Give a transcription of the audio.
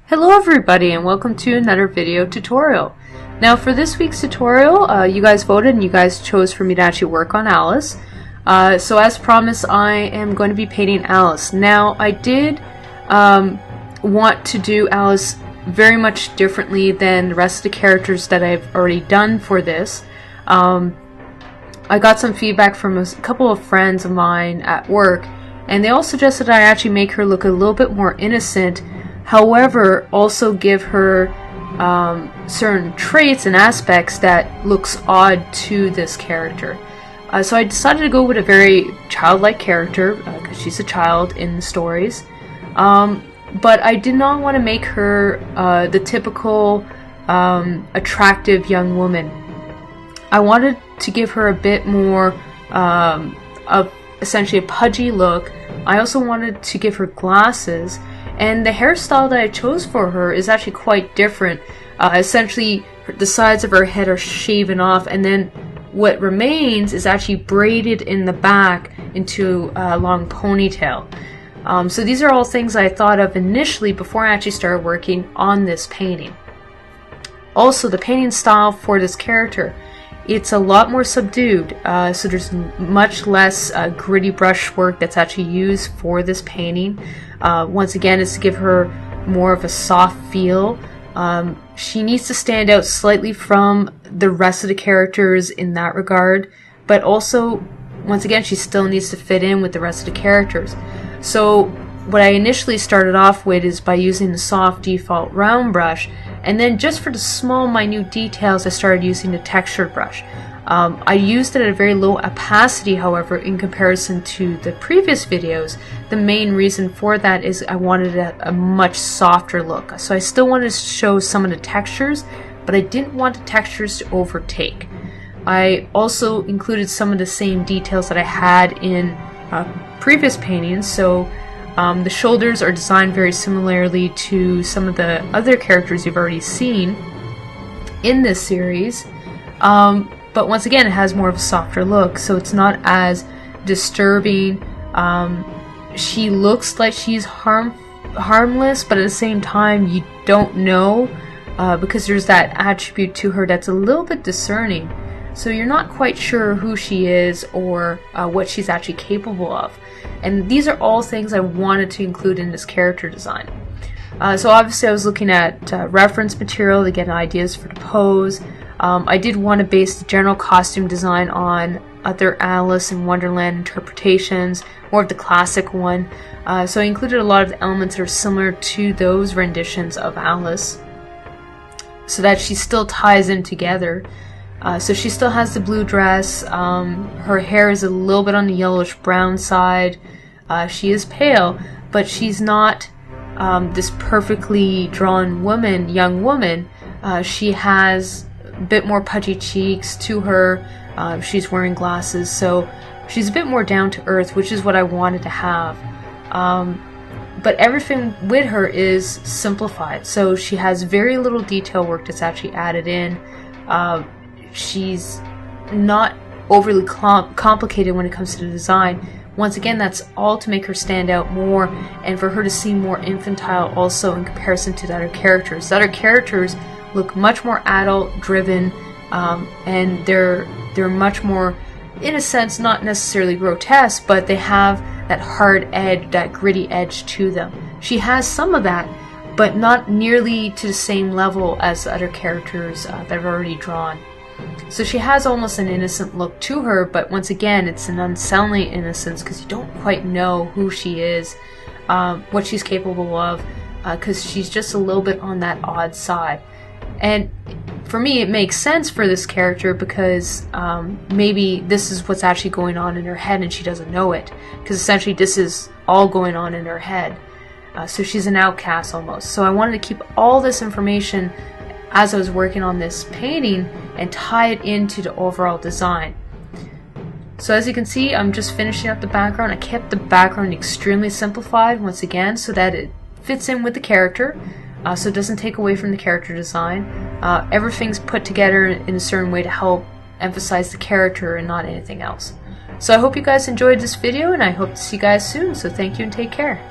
Hello everybody and welcome to another video tutorial. Now for this week's tutorial, you guys voted and you guys chose for me to actually work on Alice. So as promised, I am going to be painting Alice. Now I did want to do Alice very much differently than the rest of the characters that I've already done for this. I got some feedback from a couple of friends of mine at work, and they all suggested I actually make her look a little bit more innocent. However, also give her certain traits and aspects that looks odd to this character. So I decided to go with a very childlike character, because she's a child in the stories. But I did not want to make her the typical attractive young woman. I wanted to give her a bit more of essentially a pudgy look. I also wanted to give her glasses. And the hairstyle that I chose for her is actually quite different. Essentially, the sides of her head are shaven off, and then what remains is actually braided in the back into a long ponytail. So these are all things I thought of initially before I actually started working on this painting. Also, the painting style for this character, it's a lot more subdued, so there's much less gritty brush work that's actually used for this painting. Once again, it's to give her more of a soft feel. She needs to stand out slightly from the rest of the characters in that regard, but also, once again, she still needs to fit in with the rest of the characters. So what I initially started off with is by using the soft default round brush, and then just for the small minute details I started using the textured brush. I used it at a very low opacity, however, in comparison to the previous videos. The main reason for that is I wanted a much softer look. So I still wanted to show some of the textures, but I didn't want the textures to overtake. I also included some of the same details that I had in previous paintings, so the shoulders are designed very similarly to some of the other characters you've already seen in this series. But once again, it has more of a softer look, so it's not as disturbing. She looks like she's harmless, but at the same time, you don't know, because there's that attribute to her that's a little bit discerning. So you're not quite sure who she is or what she's actually capable of. And these are all things I wanted to include in this character design. So obviously I was looking at reference material to get ideas for the pose. I did want to base the general costume design on other Alice in Wonderland interpretations, more of the classic one. So I included a lot of the elements that are similar to those renditions of Alice, so that she still ties in together. So she still has the blue dress, her hair is a little bit on the yellowish brown side, she is pale, but she's not this perfectly drawn woman, young woman. She has a bit more pudgy cheeks to her, she's wearing glasses, so she's a bit more down to earth, which is what I wanted to have. But everything with her is simplified, so she has very little detail work that's actually added in. She's not overly complicated when it comes to the design. Once again, that's all to make her stand out more and for her to seem more infantile also in comparison to the other characters. The other characters look much more adult driven, and they're much more, in a sense, not necessarily grotesque, but they have that hard edge, that gritty edge to them. She has some of that, but not nearly to the same level as the other characters that I've already drawn. So she has almost an innocent look to her, but once again, it's an unsettling innocence because you don't quite know who she is, what she's capable of, because she's just a little bit on that odd side. And for me, it makes sense for this character because maybe this is what's actually going on in her head and she doesn't know it, because essentially this is all going on in her head. So she's an outcast almost. So I wanted to keep all this information as I was working on this painting and tie it into the overall design. So as you can see, I'm just finishing up the background. I kept the background extremely simplified once again so that it fits in with the character, so it doesn't take away from the character design. Everything's put together in a certain way to help emphasize the character and not anything else. So I hope you guys enjoyed this video, and I hope to see you guys soon, so thank you and take care.